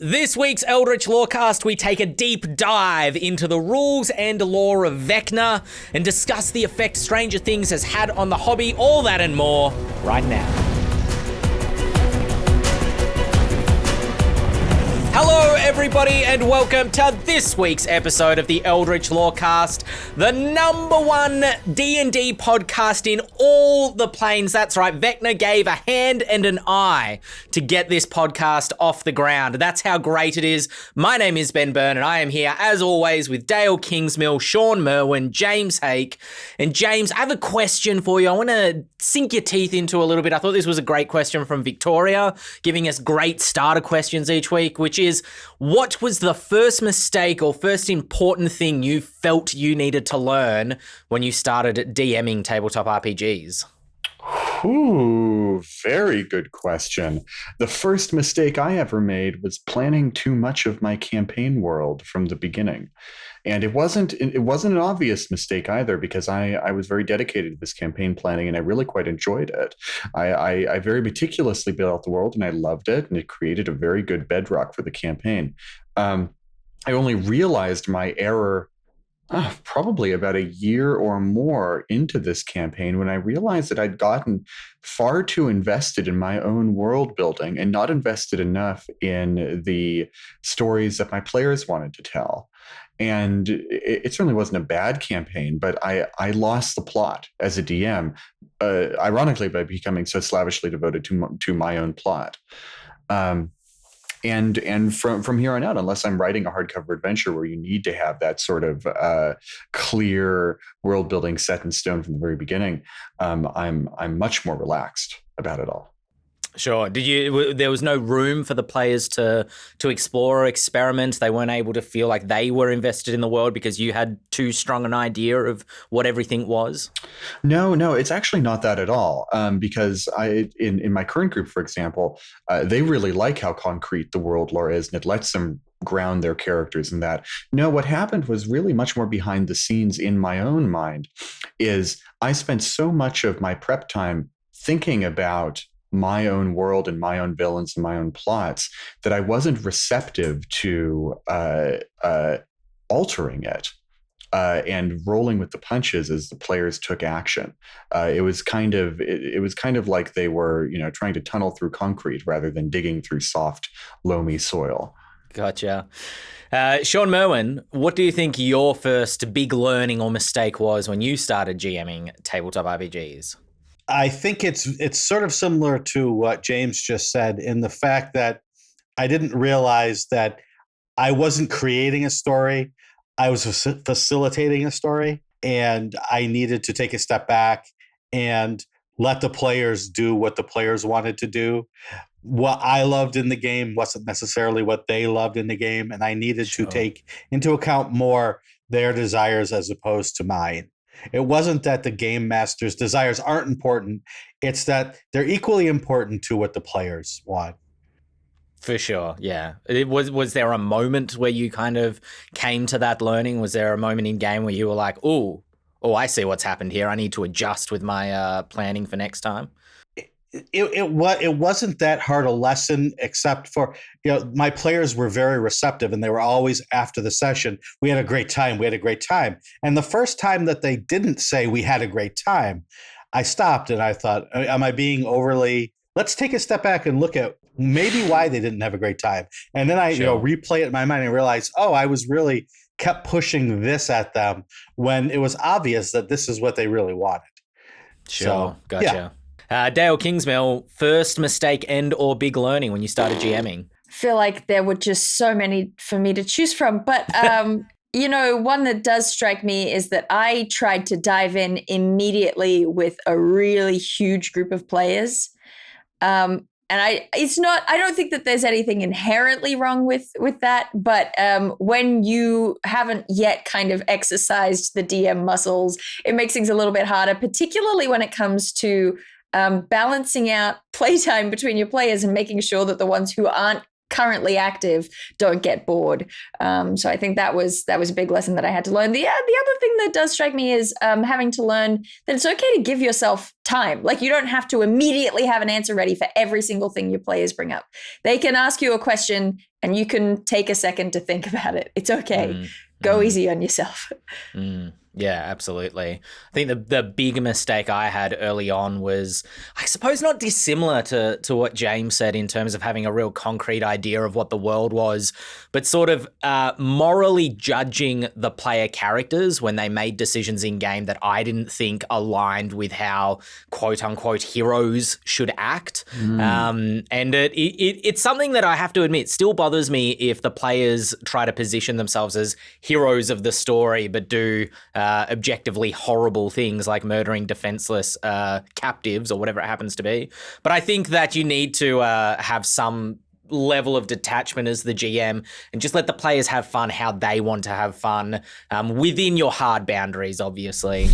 This week's Eldritch Lorecast, we take a deep dive into the rules and lore of Vecna and discuss the effect Stranger Things has had on the hobby, all that and more, right now. Hello everybody and welcome to this week's episode of the Eldritch Lorecast, the number one D&D podcast in all the planes. That's right, Vecna gave a hand and an eye to get this podcast off the ground. That's how great it is. My name is Ben Byrne and I am here as always with Dael Kingsmill, Shawn Merwin, James Hake. And James, I have a question for you. I want to sink your teeth into a little bit. I thought this was a great question from Victoria, giving us great starter questions each week, which is, what was the first mistake or first important thing you felt you needed to learn when you started DMing tabletop RPGs? Ooh, very good question. The first mistake I ever made was planning too much of my campaign world from the beginning. And it wasn't an obvious mistake either, because I was very dedicated to this campaign planning and I really quite enjoyed it. I very meticulously built out the world and I loved it, and it created a very good bedrock for the campaign. I only realized my error probably about a year or more into this campaign, when I realized that I'd gotten far too invested in my own world building and not invested enough in the stories that my players wanted to tell. And it certainly wasn't a bad campaign, but I lost the plot as a DM, ironically, by becoming so slavishly devoted to my own plot. And from here on out, unless I'm writing a hardcover adventure where you need to have that sort of clear world building set in stone from the very beginning, I'm much more relaxed about it all. Sure. There was no room for the players to explore or experiment? They weren't able to feel like they were invested in the world because you had too strong an idea of what everything was? No, it's actually not that at all. Because in my current group, for example, they really like how concrete the world lore is, and it lets them ground their characters in that. No, what happened was really much more behind the scenes in my own mind. Is I spent so much of my prep time thinking about my own world and my own villains and my own plots that I wasn't receptive to altering it and rolling with the punches as the players took action. It was kind of like they were, trying to tunnel through concrete rather than digging through soft, loamy soil. Gotcha. Shawn Merwin, what do you think your first big learning or mistake was when you started GMing tabletop RPGs? I think it's sort of similar to what James just said, in the fact that I didn't realize that I wasn't creating a story. I was facilitating a story, and I needed to take a step back and let the players do what the players wanted to do. What I loved in the game wasn't necessarily what they loved in the game, and I needed to take into account more their desires as opposed to mine. It wasn't that the game master's desires aren't important. It's that they're equally important to what the players want. For sure, yeah. Was there a moment where you kind of came to that learning? Was there a moment in game where you were like, oh, I see what's happened here. I need to adjust with my planning for next time? It wasn't that hard a lesson, except for, my players were very receptive and they were always, after the session, we had a great time. And the first time that they didn't say we had a great time, I stopped and I thought, am I being overly, let's take a step back and look at maybe why they didn't have a great time. And then I replay it in my mind and realize, I was really kept pushing this at them when it was obvious that this is what they really wanted. Sure, so, gotcha. Yeah. Dael Kingsmill, first mistake and or big learning when you started GMing? I feel like there were just so many for me to choose from. But, one that does strike me is that I tried to dive in immediately with a really huge group of players. And I don't think that there's anything inherently wrong with that. But when you haven't yet kind of exercised the DM muscles, it makes things a little bit harder, particularly when it comes to balancing out playtime between your players and making sure that the ones who aren't currently active don't get bored. So I think that was a big lesson that I had to learn. The other thing that does strike me is having to learn that it's okay to give yourself time. Like, you don't have to immediately have an answer ready for every single thing your players bring up. They can ask you a question and you can take a second to think about it. It's okay. Go easy on yourself. Yeah, absolutely. I think the big mistake I had early on was, I suppose, not dissimilar to what James said in terms of having a real concrete idea of what the world was, but sort of morally judging the player characters when they made decisions in game that I didn't think aligned with how quote unquote heroes should act. And it's something that I have to admit still bothers me if the players try to position themselves as heroes of the story but do objectively horrible things like murdering defenseless captives or whatever it happens to be. But I think that you need to have some level of detachment as the GM and just let the players have fun how they want to have fun within your hard boundaries, obviously.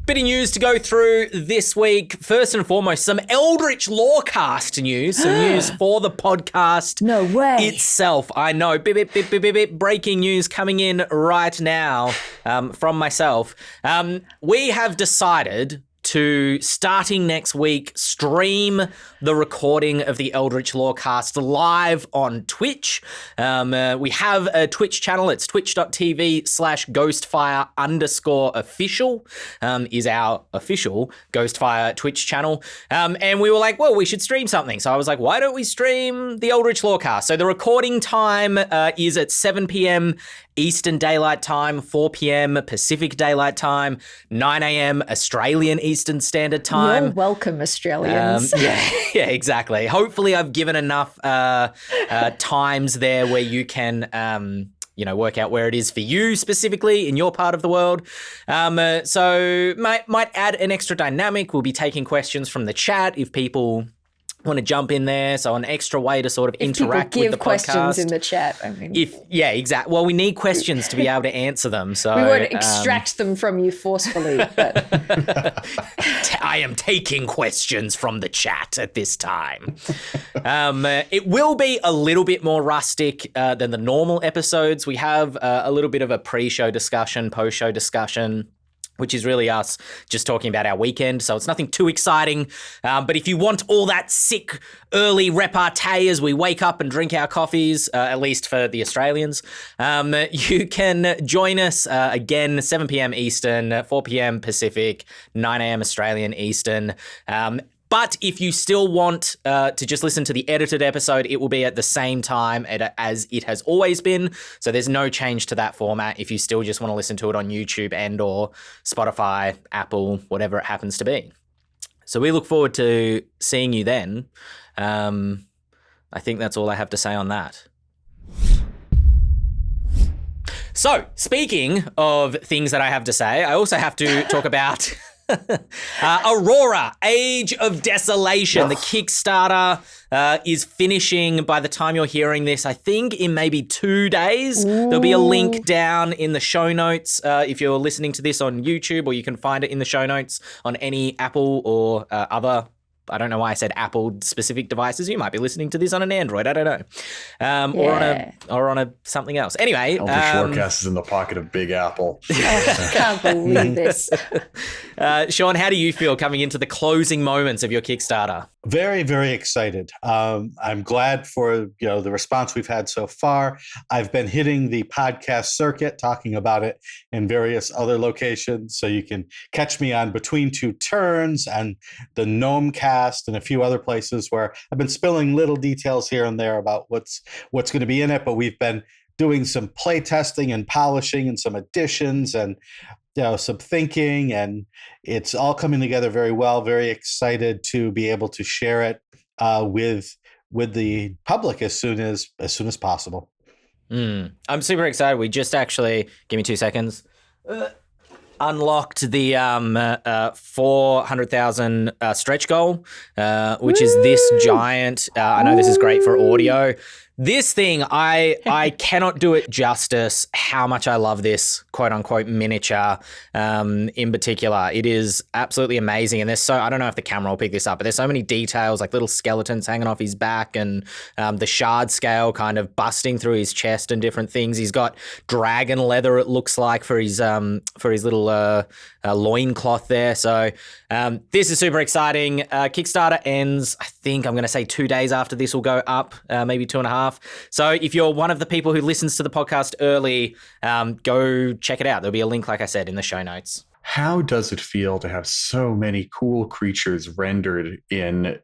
Bit of news to go through this week. First and foremost, some Eldritch Lorecast news. Some news for the podcast No way. itself. I know. Breaking news coming in right now from myself. We have decided to, starting next week, stream the recording of the Eldritch Lorecast live on Twitch. We have a Twitch channel. It's twitch.tv/Ghostfire_official is our official Ghostfire Twitch channel. And we were like, well, we should stream something. So I was like, why don't we stream the Eldritch Lorecast? So the recording time is at 7 p.m. Eastern Daylight Time, 4 p.m. Pacific Daylight Time, 9 a.m. Australian Eastern Standard Time. You're welcome, Australians. Yeah, exactly. Hopefully I've given enough times there where you can work out where it is for you specifically in your part of the world. So might add an extra dynamic. We'll be taking questions from the chat if people want to jump in there. So an extra way to sort of interact with the podcast. Questions in the chat. I mean, exactly. Well, we need questions to be able to answer them. So we won't extract them from you forcefully, but I am taking questions from the chat at this time. It will be a little bit more rustic than the normal episodes. We have a little bit of a pre-show discussion, post-show discussion, which is really us just talking about our weekend. So it's nothing too exciting. But if you want all that sick early repartee as we wake up and drink our coffees, at least for the Australians, you can join us again, 7 p.m. Eastern, 4 p.m. Pacific, 9 a.m. Australian Eastern. But if you still want to just listen to the edited episode, it will be at the same time as it has always been. So there's no change to that format if you still just want to listen to it on YouTube and or Spotify, Apple, whatever it happens to be. So we look forward to seeing you then. I think that's all I have to say on that. So speaking of things that I have to say, I also have to talk about Arora, Age of Desolation. The Kickstarter is finishing by the time you're hearing this, I think in maybe 2 days. There'll be a link down in the show notes if you're listening to this on YouTube, or you can find it in the show notes on any Apple or other, I don't know why I said Apple specific devices. You might be listening to this on an Android. I don't know. Or on a something else. Anyway. Eldritch Lorecast is in the pocket of Big Apple. I can't believe this. Shawn, how do you feel coming into the closing moments of your Kickstarter? Very, very excited. I'm glad for the response we've had so far. I've been hitting the podcast circuit, talking about it in various other locations. So you can catch me on Between Two Turns and the Gnome Cast and a few other places where I've been spilling little details here and there about what's going to be in it. But we've been doing some play testing and polishing and some additions and some thinking, and it's all coming together very well. Very excited to be able to share it with the public as soon as possible. I'm super excited. We just actually, give me 2 seconds, unlocked the 400,000 stretch goal, which is this giant. I know this is great for audio. This thing, I cannot do it justice how much I love this quote unquote miniature in particular. It is absolutely amazing. And I don't know if the camera will pick this up, but there's so many details, like little skeletons hanging off his back and the shard scale kind of busting through his chest and different things. He's got dragon leather, it looks like, for his little loincloth there. So this is super exciting. Kickstarter ends, I think I'm going to say 2 days after this will go up, maybe 2.5. So if you're one of the people who listens to the podcast early, go check it out. There'll be a link, like I said, in the show notes. How does it feel to have so many cool creatures rendered in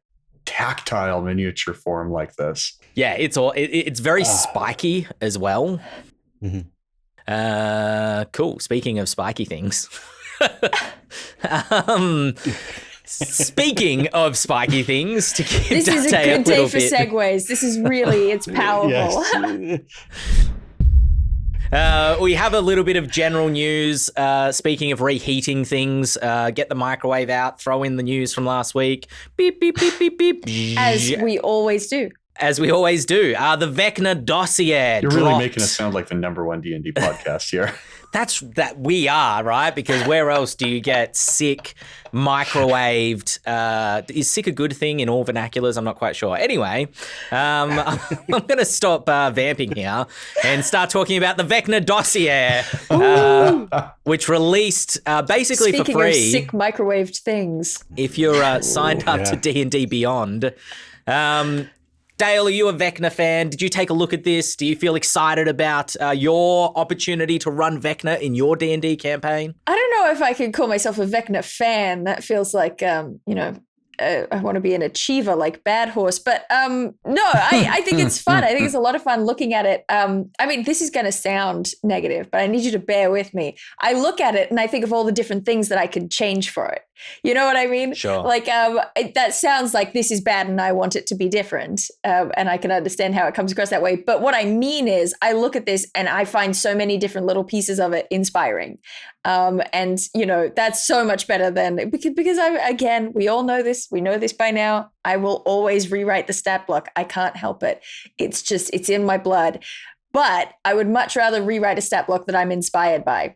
tactile miniature form like this? Yeah, it's very spiky as well. Mm-hmm. Cool. Speaking of spiky things. Speaking of spiky things, to give this is a Dante good day little for bit. segues. This is really, it's powerful. Yes. We have a little bit of general news. Speaking of reheating things, get the microwave out, throw in the news from last week. Beep, beep, beep, beep, beep. As we always do. As we always do. The Vecna Dossier You're dropped. really making us sound like the #1 D&D podcast here. That we are, right? Because where else do you get sick, microwaved? Is sick a good thing in all vernaculars? I'm not quite sure. Anyway, I'm going to stop vamping here and start talking about the Vecna Dossier, which released basically Speaking for free. of sick microwaved things. If you're signed up to D&D Beyond. Dael, are you a Vecna fan? Did you take a look at this? Do you feel excited about your opportunity to run Vecna in your D&D campaign? I don't know if I can call myself a Vecna fan. That feels like, I want to be an achiever like Bad Horse. But no, I think it's fun. I think it's a lot of fun looking at it. I mean, this is going to sound negative, but I need you to bear with me. I look at it and I think of all the different things that I could change for it. You know what I mean? Sure. Like that sounds like this is bad and I want it to be different. And I can understand how it comes across that way. But what I mean is I look at this and I find so many different little pieces of it inspiring. And, that's so much better than because we all know this. We know this by now. I will always rewrite the stat block. I can't help it. It's in my blood. But I would much rather rewrite a stat block that I'm inspired by.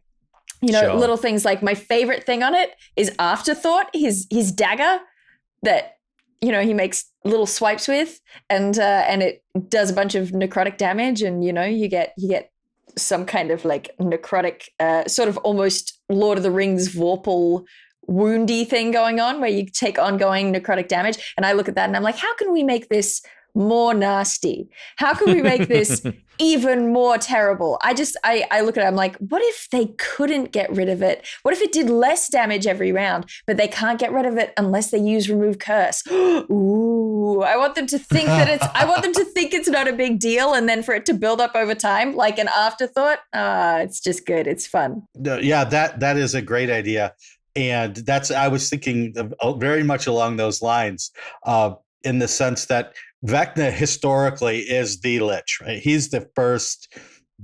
Sure. Little things like my favorite thing on it is Afterthought, his dagger that, he makes little swipes with and it does a bunch of necrotic damage. And, you get some kind of like necrotic, sort of almost Lord of the Rings Vorpal woundy thing going on where you take ongoing necrotic damage. And I look at that and I'm like, how can we make this more nasty? How can we make this even more terrible? I look at it, I'm like, what if they couldn't get rid of it? What if it did less damage every round, but they can't get rid of it unless they use Remove Curse? Ooh, I want them to think it's not a big deal, and then for it to build up over time like an Afterthought. It's just good. It's fun. Yeah, that is a great idea. And I was thinking very much along those lines, in the sense that Vecna historically is the Lich, right? He's the first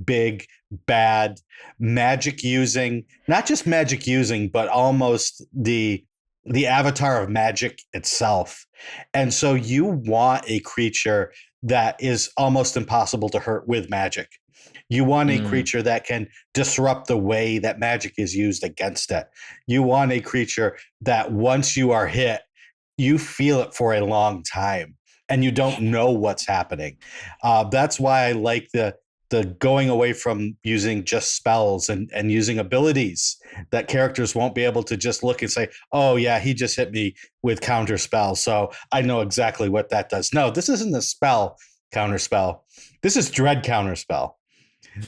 big, bad magic using, not just magic using, but almost the avatar of magic itself. And so you want a creature that is almost impossible to hurt with magic. You want a creature that can disrupt the way that magic is used against it. You want a creature that once you are hit, you feel it for a long time and you don't know what's happening. That's why I like the going away from using just spells and using abilities that characters won't be able to just look and say, oh yeah, he just hit me with counter spell, so I know exactly what that does. No, this isn't a spell counter spell. This is dread counter spell.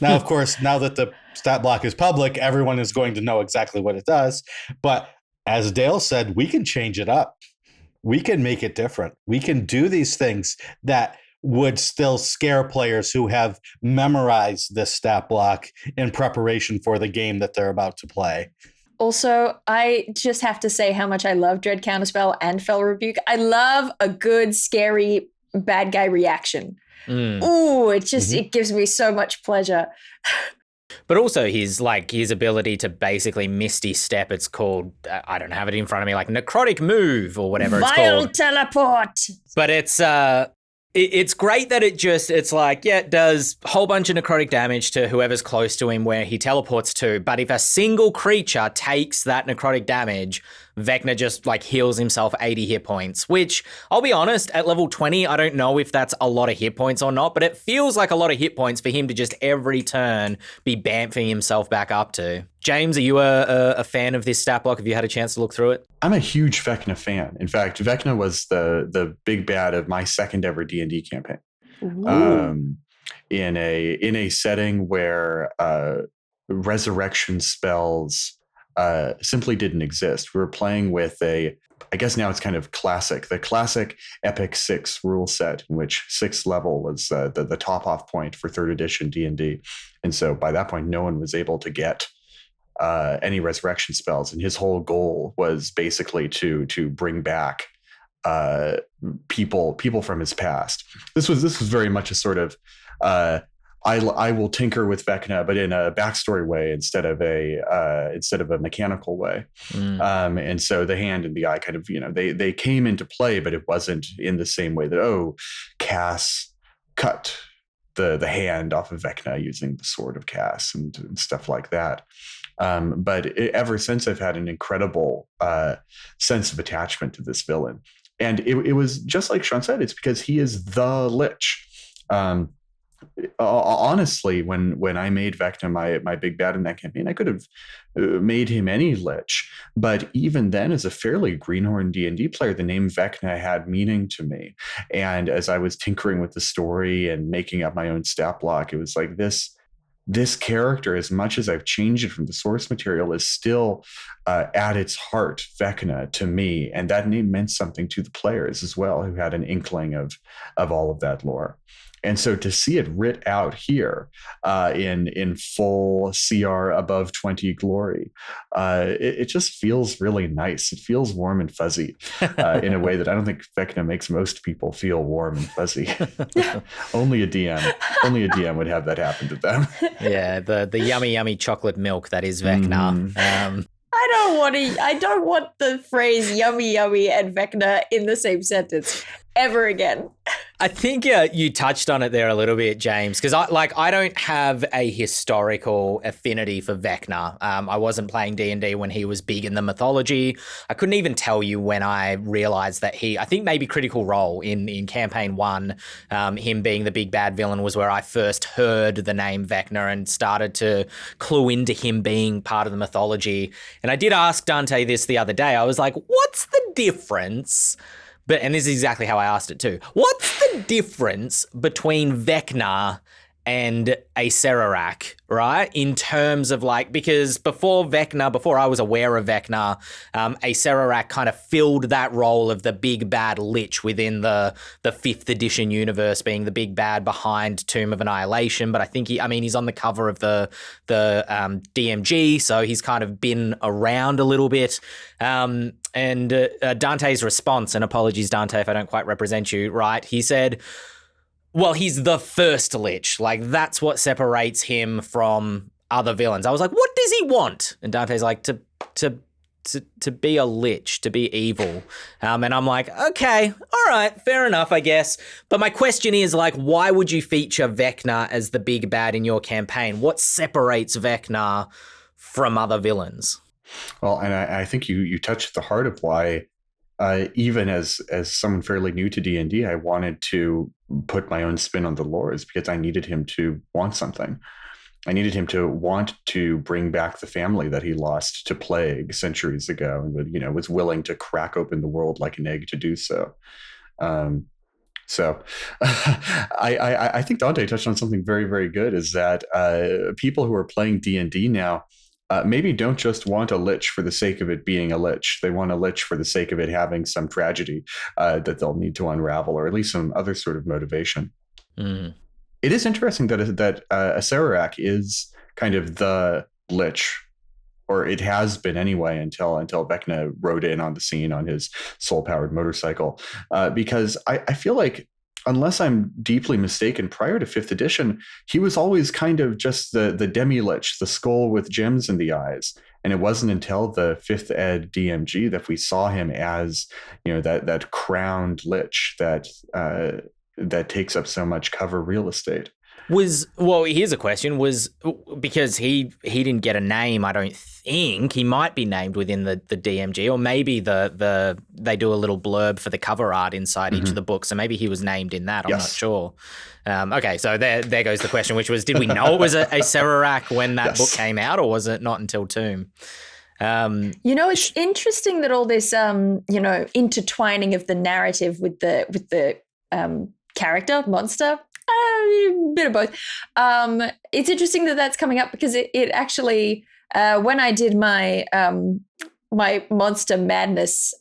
Now, of course, now that the stat block is public, everyone is going to know exactly what it does. But as Dael said, we can change it up. We can make it different. We can do these things that would still scare players who have memorized this stat block in preparation for the game that they're about to play. Also, I just have to say how much I love Dread Counterspell and Fell Rebuke. I love a good, scary bad guy reaction. Ooh, it gives me so much pleasure. But also his ability to basically Misty Step, it's called, I don't have it in front of me, like Necrotic Move or whatever it's called. Vile Teleport! But it's It's great that it's like, yeah, it does a whole bunch of necrotic damage to whoever's close to him where he teleports to. But if a single creature takes that necrotic damage, Vecna just like heals himself 80 hit points, which I'll be honest, at level 20, I don't know if that's a lot of hit points or not, but it feels like a lot of hit points for him to just every turn be bamfing himself back up to. James, are you a fan of this stat block? Have you had a chance to look through it? I'm a huge Vecna fan. In fact, Vecna was the big bad of my second ever D&D campaign. In a setting where resurrection spells simply didn't exist. We were playing with I guess now it's kind of the classic Epic 6 rule set, in which 6th level was the top off point for 3rd edition D&D. And so by that point, no one was able to get any resurrection spells. And his whole goal was basically to bring back people from his past. This was very much a sort of I will tinker with Vecna, but in a backstory way instead of a mechanical way. And so the hand and the eye kind of, they came into play, but it wasn't in the same way that, Cass cut the hand off of Vecna using the sword of Cass and stuff like that. But ever since, I've had an incredible sense of attachment to this villain. And it was just like Shawn said, it's because he is the Lich. Honestly, when I made Vecna my big bad in that campaign, I could have made him any Lich. But even then, as a fairly greenhorn D&D player, the name Vecna had meaning to me. And as I was tinkering with the story and making up my own stat block, it was like this character, as much as I've changed it from the source material, is still at its heart Vecna to me. And that name meant something to the players as well, who had an inkling of all of that lore. And so to see it writ out here in full CR above 20 glory, it just feels really nice. It feels warm and fuzzy in a way that I don't think Vecna makes most people feel warm and fuzzy. Only a DM would have that happen to them. Yeah, the yummy chocolate milk that is Vecna. I don't want the phrase yummy and Vecna in the same sentence ever again. I think you touched on it there a little bit, James, because I don't have a historical affinity for Vecna. I wasn't playing D&D when he was big in the mythology. I couldn't even tell you when I realized that I think maybe Critical Role in campaign 1, him being the big bad villain was where I first heard the name Vecna and started to clue into him being part of the mythology. And I did ask Dante this the other day. I was like, what's the difference? And this is exactly how I asked it too. What's the difference between Vecna and a Acererak, right? In terms of because before I was aware of Vecna, Acererak kind of filled that role of the big bad Lich within the 5th edition universe, being the big bad behind Tomb of Annihilation. But I think he's on the cover of the DMG, so he's kind of been around a little bit. And Dante's response, and apologies, Dante, if I don't quite represent you right, he said, well, he's the first Lich. That's what separates him from other villains. I was like, what does he want? And Dante's like, to be a Lich, to be evil. And I'm like, okay, all right, fair enough, I guess. But my question is, why would you feature Vecna as the big bad in your campaign? What separates Vecna from other villains? Well, and I think you touched the heart of why, even as someone fairly new to D&D, I wanted to put my own spin on the lore, is because I needed him to want something. I needed him to want to bring back the family that he lost to plague centuries ago, and was willing to crack open the world like an egg to do so. So I think Dante touched on something very, very good, is that people who are playing D&D now maybe don't just want a Lich for the sake of it being a Lich. They want a Lich for the sake of it having some tragedy that they'll need to unravel, or at least some other sort of motivation. Mm. It is interesting that Acererak is kind of the Lich, or it has been anyway, until Vecna rode in on the scene on his soul-powered motorcycle. Because I feel like, unless I'm deeply mistaken, prior to 5th edition, he was always kind of just the demi-lich, the skull with gems in the eyes. And it wasn't until the 5th ed DMG that we saw him as, that crowned lich that that takes up so much cover real estate. Here's a question. Because he didn't get a name, I don't think. He might be named within the DMG, or maybe they do a little blurb for the cover art inside each of the books, so maybe he was named in that. I'm not sure. Okay, so there goes the question, which was, did we know it was a Serarak when that book came out, or was it not until Tomb? It's interesting that all this intertwining of the narrative with the character monster, a bit of both. It's interesting that that's coming up, because it actually, when I did my my Monster Madness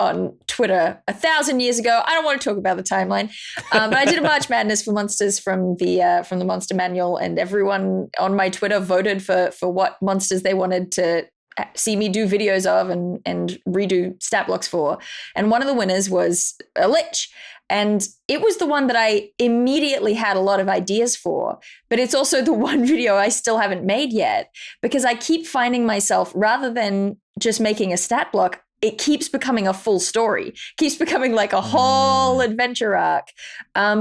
on Twitter 1,000 years ago, I don't want to talk about the timeline, but I did a March Madness for monsters from the Monster Manual, and everyone on my Twitter voted for what monsters they wanted to see me do videos of and redo stat blocks for. And one of the winners was a Lich. And it was the one that I immediately had a lot of ideas for, but it's also the one video I still haven't made yet, because I keep finding myself, rather than just making a stat block, it keeps becoming a full story, keeps becoming like a whole adventure arc,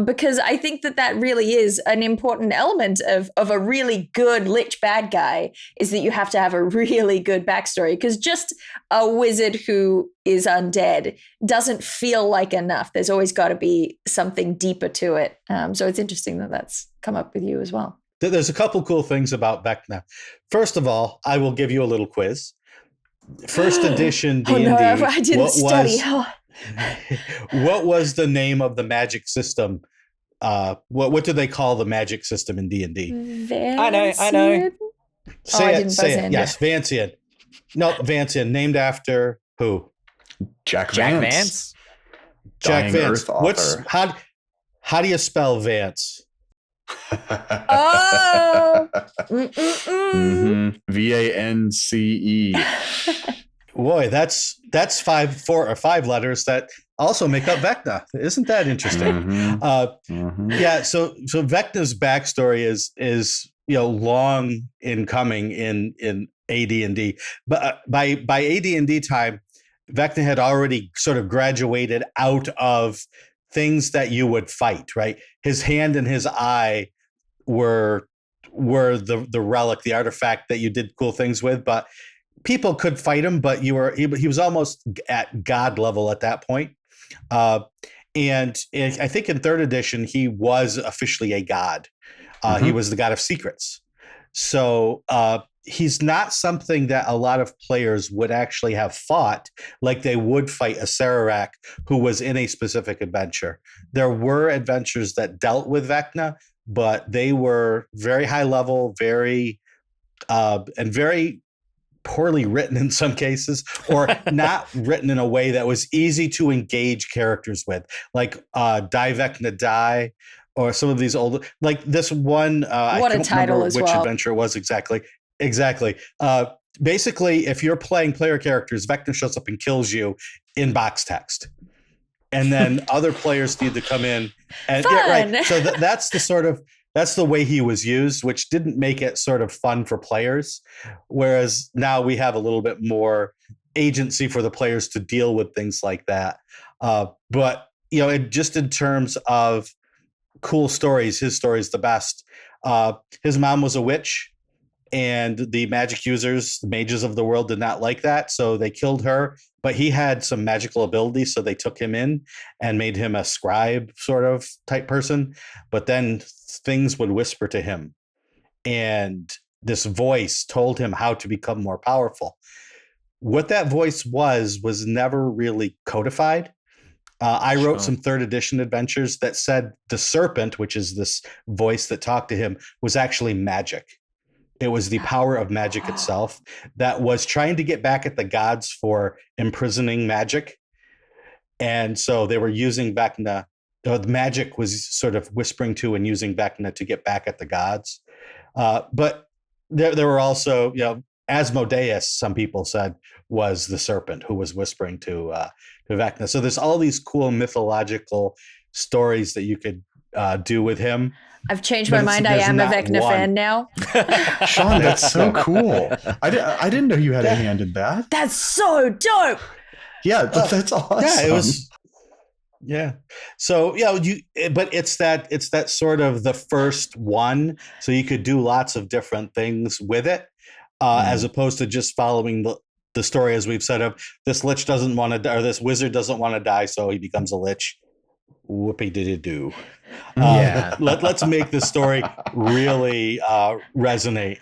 because I think that really is an important element of a really good Lich bad guy, is that you have to have a really good backstory, because just a wizard who is undead doesn't feel like enough. There's always got to be something deeper to it. So it's interesting that that's come up with you as well. There's a couple cool things about Vecna. First of all, I will give you a little quiz. First edition D&D. Oh no, I didn't study. What was the name of the magic system? What do they call the magic system in D&D? I know. Say it. Yes, Vancian. No, Vancian. Named after who? Jack Vance. Jack Dying Vance. Earth author. How do you spell Vance? Oh. VANCE. Boy, that's five letters that also make up Vecna. Isn't that interesting? Yeah. So Vecna's backstory is long in coming in AD&D, but by AD&D time, Vecna had already sort of graduated out of things that you would fight. Right, his hand and his eye were the relic, the artifact that you did cool things with, but people could fight him, but he was almost at God level at that point. And I think in third edition, he was officially a god. He was the god of secrets. So he's not something that a lot of players would actually have fought like they would fight a Serarak who was in a specific adventure. There were adventures that dealt with Vecna, but they were very high level, very poorly written in some cases, or not written in a way that was easy to engage characters with, like Die Vecna Die, or some of these old, like this one. I don't remember which adventure it was exactly. Basically, if you're playing player characters, Vecna shows up and kills you in box text. And then other players need to come in and get right. So that's the way he was used, which didn't make it sort of fun for players. Whereas now we have a little bit more agency for the players to deal with things like that. But just in terms of cool stories, his story is the best. His mom was a witch, and the magic users, the mages of the world, did not like that, so they killed her. But he had some magical abilities, so they took him in and made him a scribe sort of type person. But then things would whisper to him, and this voice told him how to become more powerful. What that voice was never really codified. I wrote some third edition adventures that said the serpent, which is this voice that talked to him, was actually magic. It was the power of magic itself that was trying to get back at the gods for imprisoning magic. And so they were using Vecna. The magic was sort of whispering to and using Vecna to get back at the gods. But there were also, Asmodeus, some people said, was the serpent who was whispering to Vecna. So there's all these cool mythological stories that you could do with him. I've changed my mind. I am a Vecna fan now. Shawn, that's so cool. I didn't know you had a hand in that. That's so dope. Yeah, that's awesome. Yeah, it was. Yeah. So but it's that sort of the first one. So you could do lots of different things with it, as opposed to just following the story as we've said of this lich doesn't want to die, or this wizard doesn't want to die, so he becomes a lich. Whoopie did it do? Yeah. Let's make the story really resonate.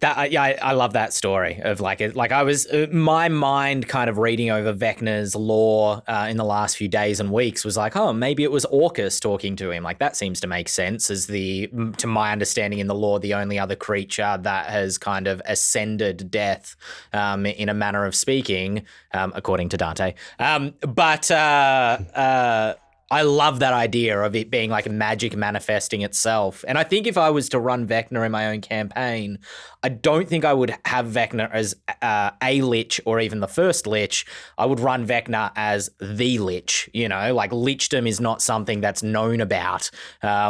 That I love that story of I was my mind kind of reading over Vecna's lore in the last few days and weeks was like, oh, maybe it was Orcus talking to him. Like that seems to make sense as to my understanding in the lore, the only other creature that has kind of ascended death in a manner of speaking, according to Dante. I love that idea of it being like magic manifesting itself. And I think if I was to run Vecna in my own campaign, I don't think I would have Vecna as a lich or even the first lich. I would run Vecna as the lich, like lichdom is not something that's known about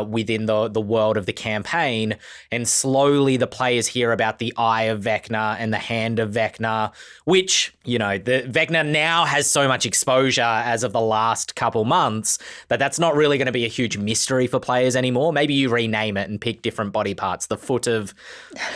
within the world of the campaign. And slowly the players hear about the Eye of Vecna and the Hand of Vecna, which, the Vecna now has so much exposure as of the last couple months that's not really going to be a huge mystery for players anymore. Maybe you rename it and pick different body parts, the foot of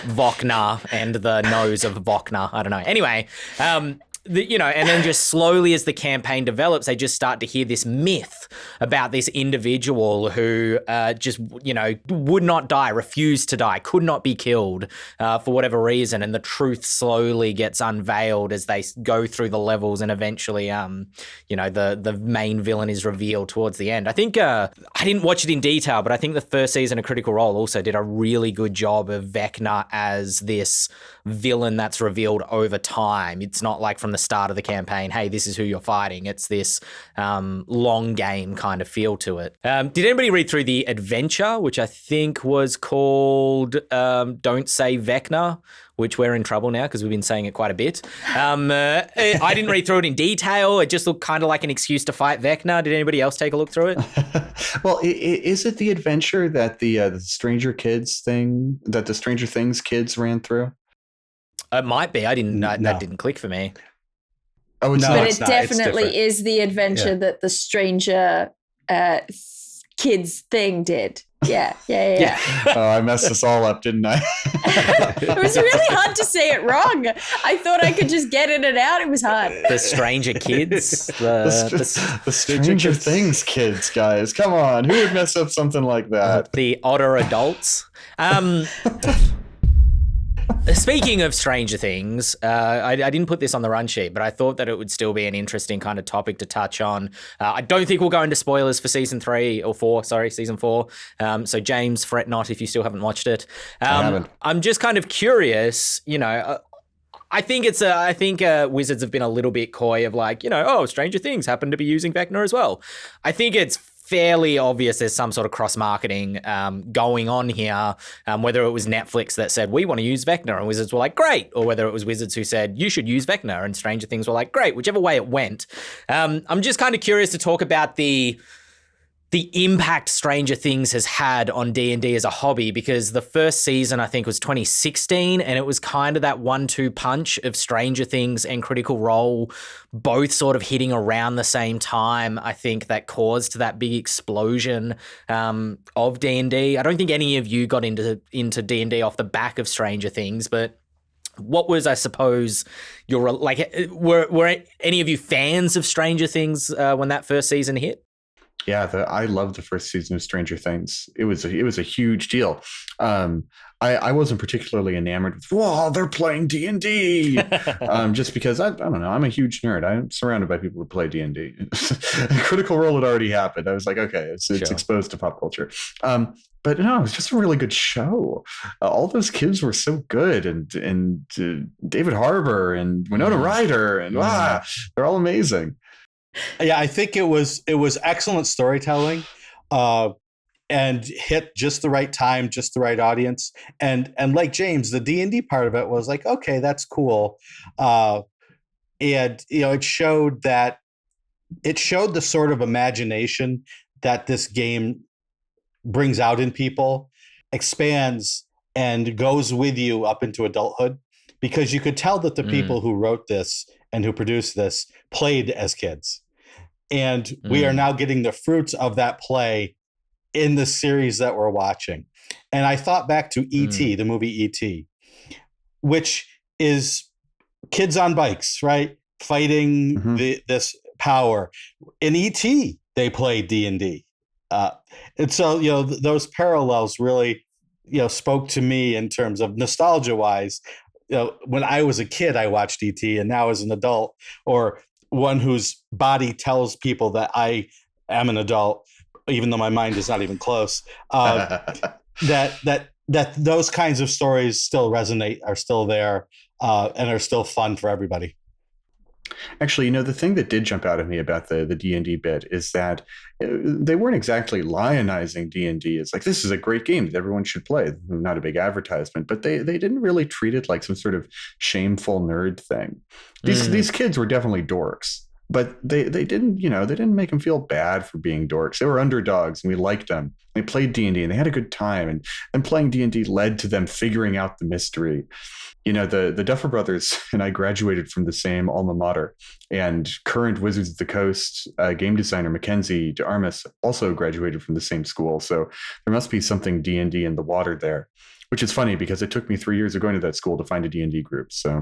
Vecna and the nose of Vecna. I don't know. Anyway, and then just slowly as the campaign develops, they just start to hear this myth about this individual who just, would not die, refused to die, could not be killed for whatever reason. And the truth slowly gets unveiled as they go through the levels, and eventually, the main villain is revealed towards the end. I think I didn't watch it in detail, but I think the first season of Critical Role also did a really good job of Vecna as this villain that's revealed over time. It's not like from the start of the campaign, hey, this is who you're fighting. It's this long game kind of feel to it. Did anybody read through the adventure, which I think was called Don't Say Vecna, which we're in trouble now because we've been saying it quite a bit. I didn't read through it in detail. It just looked kind of like an excuse to fight Vecna. Did anybody else take a look through it? Well, is it the adventure that the Stranger Things kids ran through? It might be. That didn't click for me. Oh, it's no, not. But it definitely is the adventure that the Stranger Kids thing did. Yeah. Oh, I messed this all up, didn't I? It was really hard to say it wrong. I thought I could just get in and out. It was hard. The Stranger Kids. The Stranger Things kids, guys. Come on. Who would mess up something like that? The odder adults. Speaking of Stranger Things, I didn't put this on the run sheet, but I thought that it would still be an interesting kind of topic to touch on. I don't think we'll go into spoilers for season 4. So James, fret not if you still haven't watched it. I haven't. I'm just kind of curious, I think Wizards have been a little bit coy of like, Stranger Things happen to be using Vecna as well. I think it's fairly obvious there's some sort of cross-marketing going on here, whether it was Netflix that said, we want to use Vecna, and Wizards were like, great, or whether it was Wizards who said, you should use Vecna, and Stranger Things were like, great, whichever way it went. I'm just kind of curious to talk about the impact Stranger Things has had on D&D as a hobby, because the first season I think was 2016, and it was kind of that 1-2 punch of Stranger Things and Critical Role both sort of hitting around the same time. I think that caused that big explosion of D&D. I don't think any of you got into D&D off the back of Stranger Things, but what was, I suppose, were any of you fans of Stranger Things when that first season hit? Yeah, I loved the first season of Stranger Things. It was a huge deal. I wasn't particularly enamored with, whoa, they're playing D&D. Just because, I don't know, I'm a huge nerd. I'm surrounded by people who play D&D. Critical Role had already happened. I was like, okay, it's exposed to pop culture. But no, it was just a really good show. All those kids were so good, and David Harbour and Winona Ryder, and they're all amazing. Yeah, I think it was excellent storytelling, and hit just the right time, just the right audience, and like James, the D&D part of it was like, okay, that's cool, and it showed the sort of imagination that this game brings out in people, expands and goes with you up into adulthood, because you could tell that the people who wrote this and who produced this played as kids. And we are now getting the fruits of that play in the series that we're watching. And I thought back to E.T., the movie E.T., which is kids on bikes, right? Fighting this power. In E.T., they play D&D. And so, those parallels really, spoke to me in terms of nostalgia-wise. When I was a kid, I watched E.T., and now as an adult, or one whose body tells people that I am an adult, even though my mind is not even close, that those kinds of stories still resonate, are still there, and are still fun for everybody. Actually, the thing that did jump out at me about the D&D bit is that they weren't exactly lionizing D&D. It's like, this is a great game that everyone should play. Not a big advertisement, but they didn't really treat it like some sort of shameful nerd thing. These kids were definitely dorks, but they didn't, they didn't make them feel bad for being dorks. They were underdogs, and we liked them. They played D&D, and they had a good time. And playing D&D led to them figuring out the mystery. The Duffer Brothers and I graduated from the same alma mater, and current Wizards of the Coast game designer Mackenzie DeArmas also graduated from the same school. So there must be something D&D in the water there, which is funny because it took me 3 years of going to that school to find a D&D group. So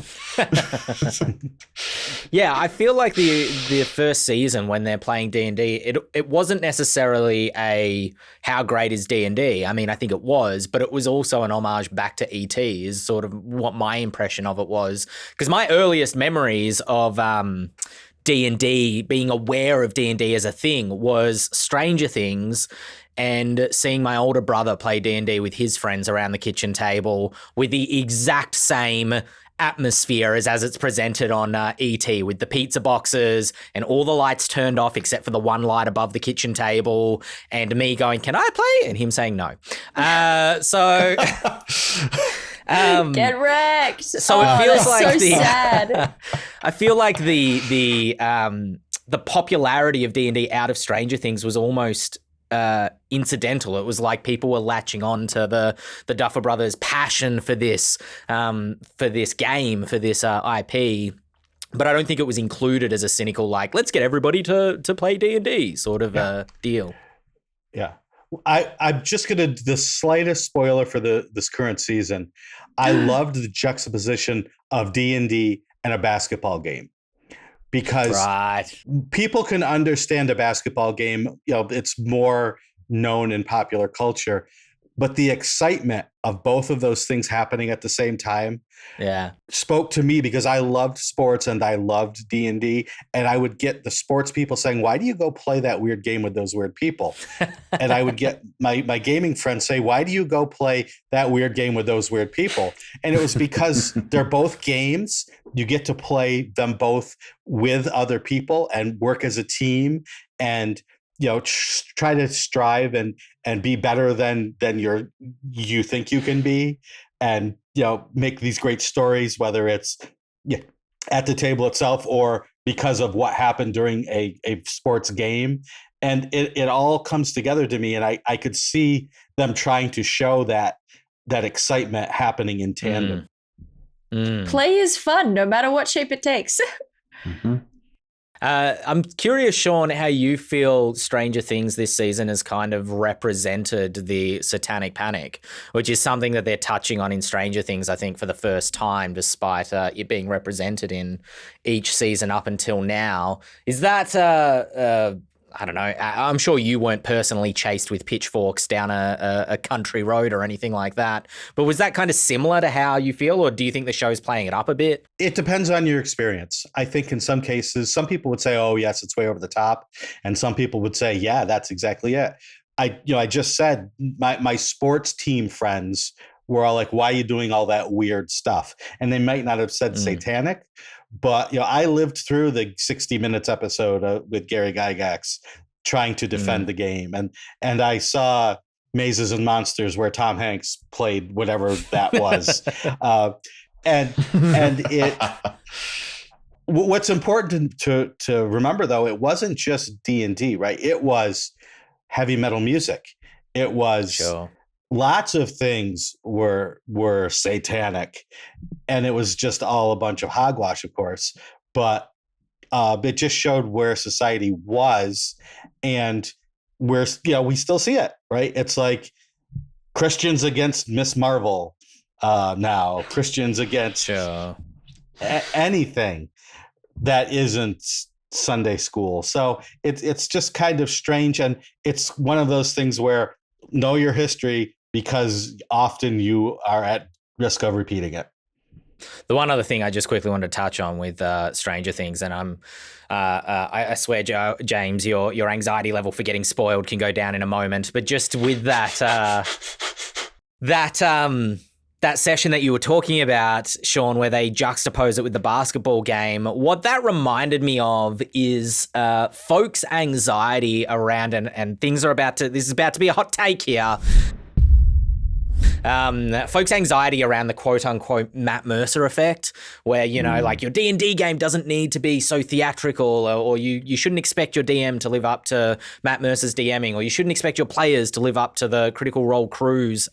yeah, I feel like the first season when they're playing D&D, it wasn't necessarily a how great is D&D. I mean, I think it was, but it was also an homage back to E.T. is sort of what my impression of it was. Because my earliest memories of D&D, being aware of D&D as a thing, was Stranger Things, and seeing my older brother play D&D with his friends around the kitchen table with the exact same atmosphere as it's presented on E.T., with the pizza boxes and all the lights turned off except for the one light above the kitchen table, and me going, "Can I play?" and him saying no. Get wrecked. So it feels like so sad. I feel like the popularity of D&D out of Stranger Things was almost incidental. It was like people were latching on to the Duffer Brothers' passion for this game, for this IP. But I don't think it was included as a cynical, like, let's get everybody to play D&D sort of deal. Yeah. I'm just going to, the slightest spoiler for this current season, I loved the juxtaposition of D&D and a basketball game. Because people can understand a basketball game, it's more known in popular culture, but the excitement of both of those things happening at the same time spoke to me, because I loved sports and I loved D&D, and I would get the sports people saying, "Why do you go play that weird game with those weird people?" And I would get my gaming friends say, "Why do you go play that weird game with those weird people?" And it was because they're both games. You get to play them both with other people and work as a team, and try to strive and be better than you think you can be, and make these great stories, whether it's at the table itself or because of what happened during a sports game. And it all comes together to me, and I could see them trying to show that excitement happening in tandem. Play is fun, no matter what shape it takes. Mm-hmm. I'm curious, Shawn, how you feel Stranger Things this season has kind of represented the Satanic Panic, which is something that they're touching on in Stranger Things, I think, for the first time, despite it being represented in each season up until now. Is that I don't know. I'm sure you weren't personally chased with pitchforks down a country road or anything like that. But was that kind of similar to how you feel, or do you think the show's playing it up a bit? It depends on your experience. I think in some cases, some people would say, "Oh, yes, it's way over the top," and some people would say, "Yeah, that's exactly it." I just said my sports team friends were all like, "Why are you doing all that weird stuff?" And they might not have said satanic. But I lived through the 60 Minutes episode with Gary Gygax trying to defend the game, and I saw Mazes and Monsters where Tom Hanks played whatever that was, and it. What's important to remember, though, it wasn't just D&D, right? It was heavy metal music. It was. Sure. Lots of things were satanic, and it was just all a bunch of hogwash, of course. But It just showed where society was, and where, we still see it, right? It's like Christians against Miss Marvel, now Christians against anything that isn't Sunday school. So it's just kind of strange, and it's one of those things where know your history, because often you are at risk of repeating it. The one other thing I just quickly wanted to touch on with Stranger Things, and I swear, James, your anxiety level for getting spoiled can go down in a moment, but just with that that session that you were talking about, Shawn, where they juxtapose it with the basketball game, what that reminded me of is folks' anxiety around, and things are about to, this is about to be a hot take here. Folks' anxiety around the quote-unquote Matt Mercer effect, where, like your D&D game doesn't need to be so theatrical, or you shouldn't expect your DM to live up to Matt Mercer's DMing, or you shouldn't expect your players to live up to the Critical Role crew's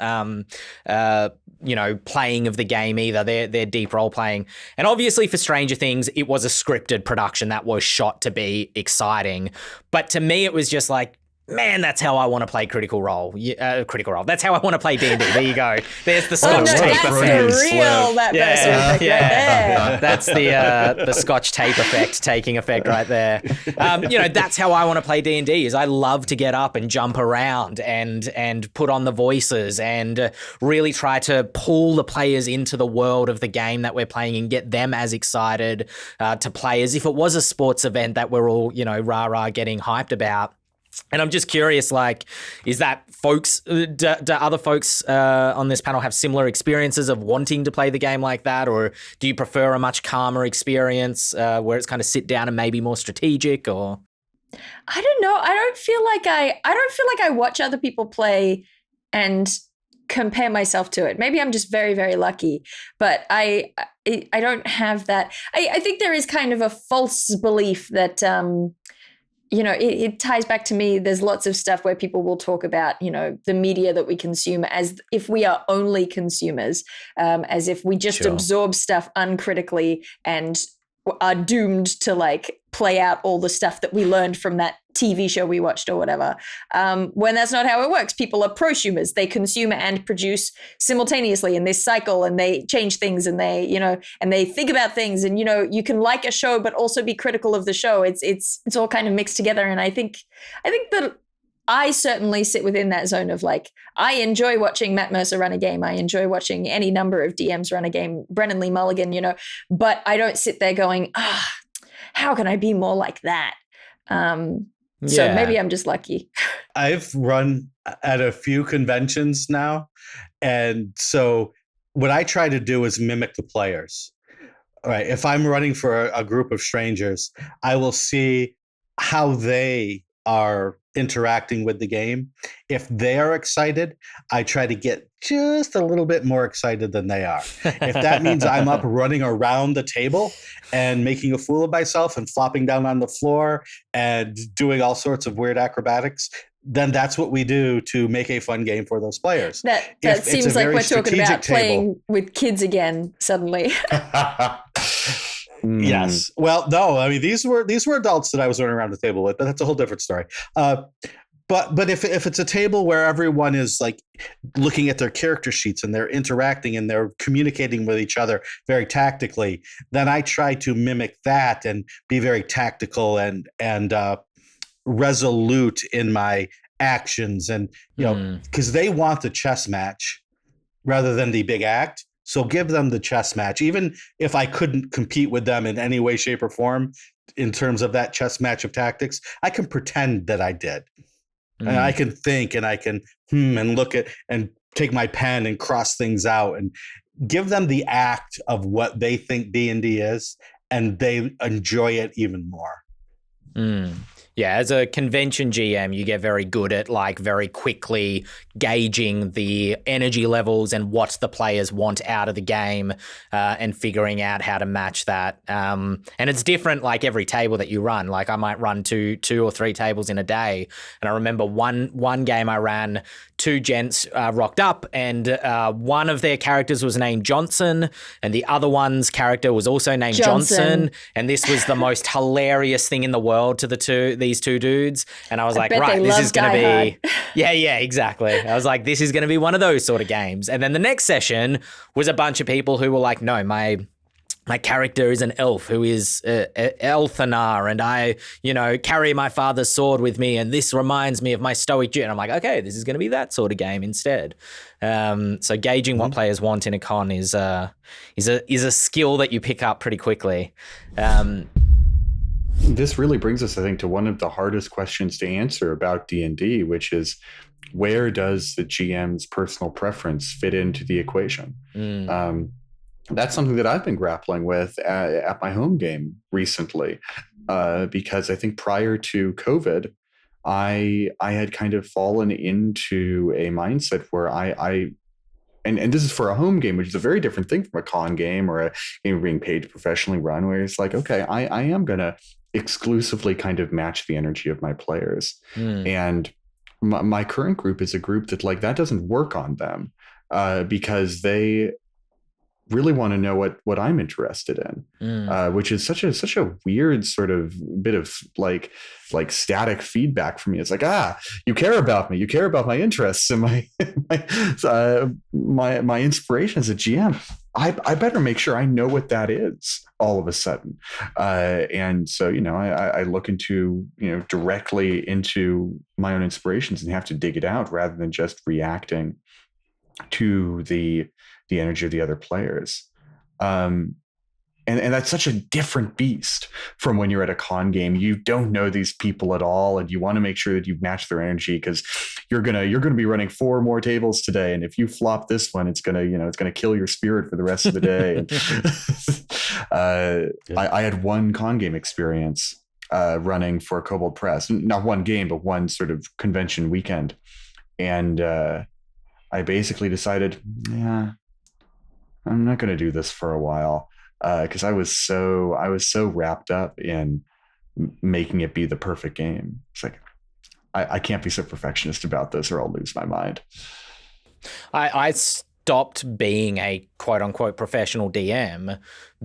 playing of the game either, their deep role playing. And obviously for Stranger Things, it was a scripted production that was shot to be exciting. But to me, it was just like, man, that's how I want to play Critical Role. Critical Role. That's how I want to play D&D. There you go. There's the Scotch tape effect. That's the real Matt Mercer effect right there. That's the Scotch tape effect taking effect right there. That's how I want to play D&D. Is I love to get up and jump around and put on the voices and really try to pull the players into the world of the game that we're playing and get them as excited to play as if it was a sports event that we're all rah-rah getting hyped about. And I'm just curious, like, is that folks, do other folks on this panel have similar experiences of wanting to play the game like that? Or do you prefer a much calmer experience where it's kind of sit down and maybe more strategic? Or I don't know. I don't feel like I watch other people play and compare myself to it. Maybe I'm just very, very lucky, but I don't have that. I think there is kind of a false belief that, it ties back to me. There's lots of stuff where people will talk about, the media that we consume as if we are only consumers, as if we just absorb stuff uncritically and are doomed to like play out all the stuff that we learned from that TV show we watched or whatever. When that's not how it works. People are prosumers. They consume and produce simultaneously in this cycle, and they change things, and they, and they think about things, and, you can like a show, but also be critical of the show. It's all kind of mixed together. And I think that I certainly sit within that zone of like, I enjoy watching Matt Mercer run a game. I enjoy watching any number of DMs run a game, Brennan Lee Mulligan, but I don't sit there going, how can I be more like that? So maybe I'm just lucky. I've run at a few conventions now. And so what I try to do is mimic the players. All right. If I'm running for a group of strangers, I will see how they are interacting with the game. If they are excited, I try to get just a little bit more excited than they are. If that means I'm up running around the table and making a fool of myself and flopping down on the floor and doing all sorts of weird acrobatics, then that's what we do to make a fun game for those players. That seems like we're talking about playing with kids again suddenly. Yes. Well, no, I mean, these were adults that I was running around the table with, but that's a whole different story. But if it's a table where everyone is like looking at their character sheets and they're interacting and they're communicating with each other very tactically, then I try to mimic that and be very tactical and resolute in my actions, and because they want the chess match rather than the big act. So give them the chess match, even if I couldn't compete with them in any way, shape, or form in terms of that chess match of tactics. I can pretend that I did. And I can think, and I can and look at and take my pen and cross things out and give them the act of what they think D&D is, and they enjoy it even more. Yeah, as a convention GM, you get very good at like very quickly gauging the energy levels and what the players want out of the game, and figuring out how to match that. And it's different like every table that you run. Like I might run two or three tables in a day. And I remember one game I ran, two gents rocked up, and one of their characters was named Johnson, and the other one's character was also named Johnson. And this was the most hilarious thing in the world to these two dudes. And I was like, right, this is going to be, yeah, exactly. I was like, this is going to be one of those sort of games. And then the next session was a bunch of people who were like, no, my character is an elf who is Elthanar, and I, carry my father's sword with me, and this reminds me of my stoic duty. And I'm like, okay, this is going to be that sort of game instead. So gauging what players want in a con is a skill that you pick up pretty quickly. This really brings us, I think, to one of the hardest questions to answer about D&D, which is, where does the GM's personal preference fit into the equation? That's something that I've been grappling with at my home game recently, because I think prior to COVID, I had kind of fallen into a mindset where and this is for a home game, which is a very different thing from a con game or a game being paid to professionally run, where it's like, okay, I am going to exclusively kind of match the energy of my players. And my current group is a group that like that doesn't work on them, because they really want to know what I'm interested in, which is such a weird sort of bit of like static feedback for me. It's like, you care about me, you care about my interests and my inspiration as a GM. I better make sure I know what that is all of a sudden. And so, I look into, directly into my own inspirations and have to dig it out rather than just reacting to the energy of the other players. And that's such a different beast from when you're at a con game. You don't know these people at all, and you want to make sure that you match their energy, because you're gonna be running 4 more tables today, and if you flop this one, it's gonna kill your spirit for the rest of the day. I had one con game experience running for Kobold Press, not one game, but one sort of convention weekend, and I basically decided, I'm not going to do this for a while, because I was so wrapped up in making it be the perfect game. It's like, I can't be so perfectionist about this, or I'll lose my mind. I stopped being a quote unquote professional DM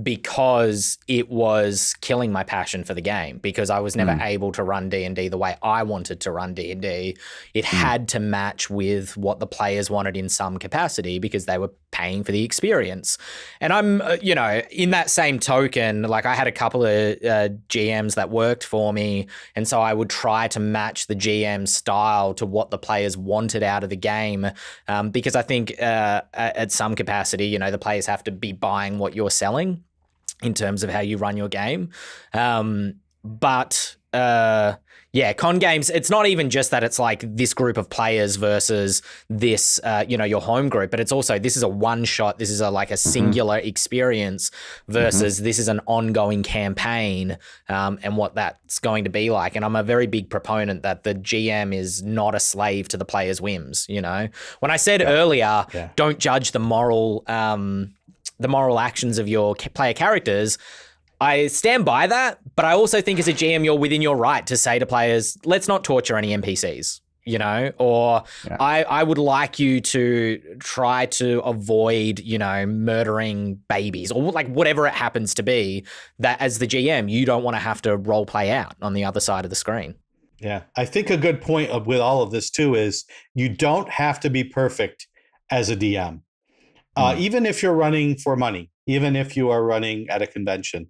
because it was killing my passion for the game, because I was never able to run D&D the way I wanted to run D&D. It had to match with what the players wanted in some capacity, because they were paying for the experience. And I'm, in that same token, like I had a couple of GMs that worked for me, and so I would try to match the GM style to what the players wanted out of the game, because I think at some capacity, the players have to be buying what you're selling in terms of how you run your game. But con games, it's not even just that it's like this group of players versus this, your home group, but it's also, this is a one shot. This is a singular experience versus this is an ongoing campaign, and what that's going to be like. And I'm a very big proponent that the GM is not a slave to the player's whims. When I said earlier, don't judge the moral actions of your player characters, I stand by that, but I also think as a GM, you're within your right to say to players, let's not torture any NPCs, I would like you to try to avoid, murdering babies or like whatever it happens to be, that as the GM, you don't want to have to role play out on the other side of the screen. Yeah. I think a good point with all of this too is you don't have to be perfect as a DM. Even if you're running for money, even if you are running at a convention,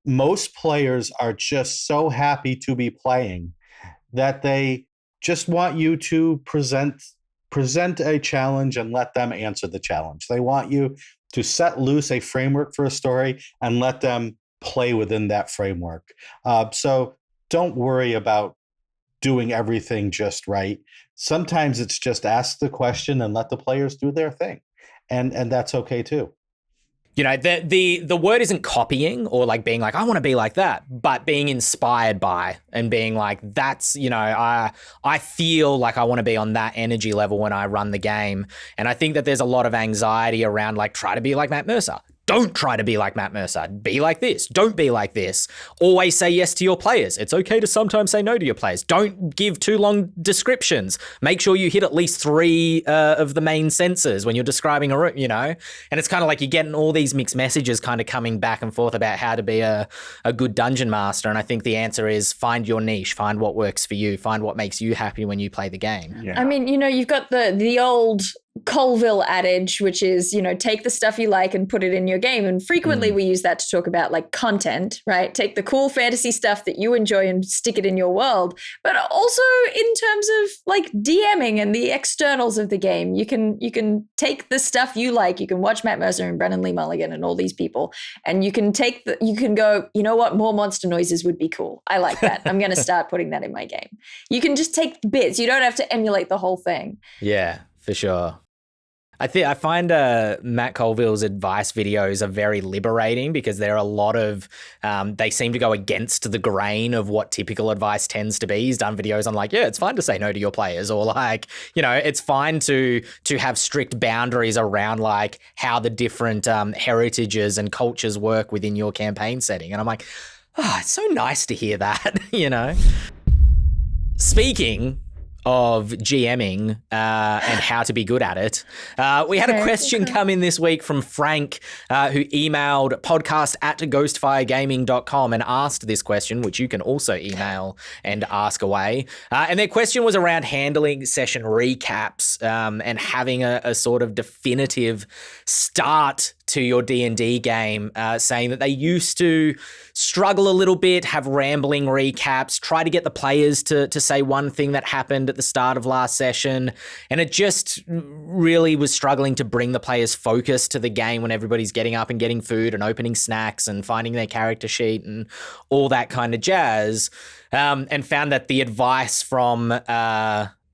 most players are just so happy to be playing that they just want you to present a challenge and let them answer the challenge. They want you to set loose a framework for a story and let them play within that framework. So don't worry about doing everything just right. Sometimes it's just ask the question and let the players do their thing. And that's okay too. You know, the word isn't copying or like being like, I want to be like that, but being inspired by and being like, that's, you know, I feel like I want to be on that energy level when I run the game. And I think that there's a lot of anxiety around like, try to be like Matt Mercer. Don't try to be like Matt Mercer. Be like this. Don't be like this. Always say yes to your players. It's okay to sometimes say no to your players. Don't give too long descriptions. Make sure you hit at least 3 of the main senses when you're describing a room, you know? And it's kind of like you're getting all these mixed messages kind of coming back and forth about how to be a good dungeon master. And I think the answer is find your niche, find what works for you, find what makes you happy when you play the game. Yeah. I mean, you know, you've got the old Colville adage, which is, you know, take the stuff you like and put it in your game. And frequently we use that to talk about like content, right? Take the cool fantasy stuff that you enjoy and stick it in your world. But also in terms of like DMing and the externals of the game, you can take the stuff you like. You can watch Matt Mercer and Brennan Lee Mulligan and all these people, and you can go, you know what, more monster noises would be cool. I like that. I'm going to start putting that in my game. You can just take bits. You don't have to emulate the whole thing. Yeah, for sure. I find Matt Colville's advice videos are very liberating because there are a lot of, they seem to go against the grain of what typical advice tends to be. He's done videos on like, yeah, it's fine to say no to your players, or like, you know, it's fine to have strict boundaries around like how the different heritages and cultures work within your campaign setting. And I'm like, oh, it's so nice to hear that, you know? Speaking of GMing and how to be good at it. We had a question come in this week from Frank, who emailed podcast@ghostfiregaming.com and asked this question, which you can also email and ask away. And their question was around handling session recaps and having a sort of definitive start to your D&D game, saying that they used to struggle a little bit, have rambling recaps, try to get the players to say one thing that happened at the start of last session, and it just really was struggling to bring the players' focus to the game when everybody's getting up and getting food and opening snacks and finding their character sheet and all that kind of jazz, and found that the advice from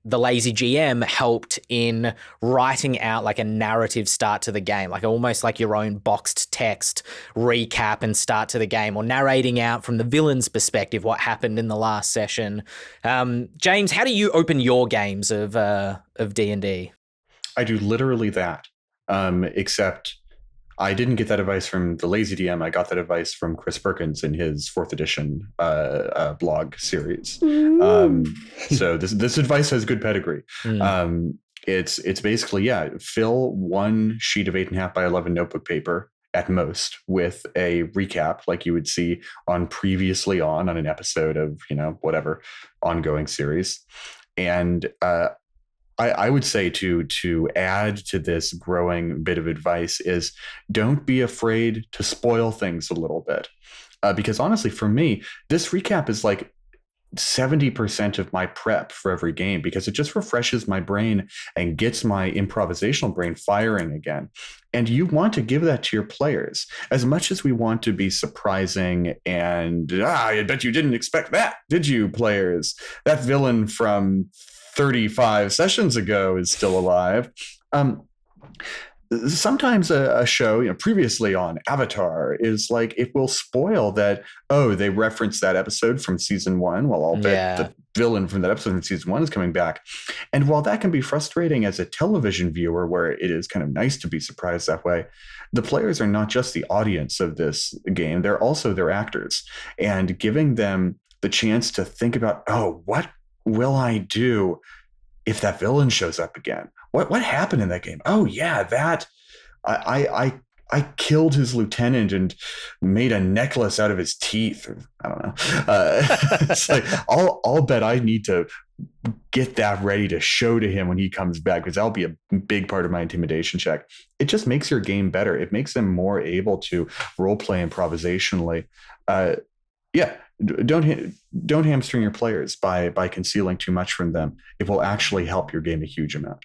the lazy GM helped in writing out like a narrative start to the game, like almost like your own boxed text recap and start to the game, or narrating out from the villain's perspective what happened in the last session. James, how do you open your games of D&D? I do literally that, except I didn't get that advice from the lazy DM. I got that advice from Chris Perkins in his 4th edition blog series. So this advice has good pedigree. It's basically, fill one sheet of 8.5 by 11 notebook paper at most with a recap like you would see on previously on an episode of, you know, whatever ongoing series. And I would say to add to this growing bit of advice is don't be afraid to spoil things a little bit. Because honestly, for me, this recap is like 70% of my prep for every game, because it just refreshes my brain and gets my improvisational brain firing again. And you want to give that to your players. As much as we want to be surprising and, I bet you didn't expect that, did you, players? That villain from 35 sessions ago is still alive. Sometimes a show, you know, previously on Avatar is like, it will spoil that, oh, they referenced that episode from season 1. Well, I'll bet the villain from that episode in season 1 is coming back. And while that can be frustrating as a television viewer, where it is kind of nice to be surprised that way, the players are not just the audience of this game, they're also their actors. And giving them the chance to think about, oh, what will I do if that villain shows up again? What happened in that game? Oh yeah, that I killed his lieutenant and made a necklace out of his teeth. Or, I don't know. It's like I'll bet I need to get that ready to show to him when he comes back, because that'll be a big part of my intimidation check. It just makes your game better. It makes them more able to role play improvisationally. Don't hamstring your players by concealing too much from them. It will actually help your game a huge amount.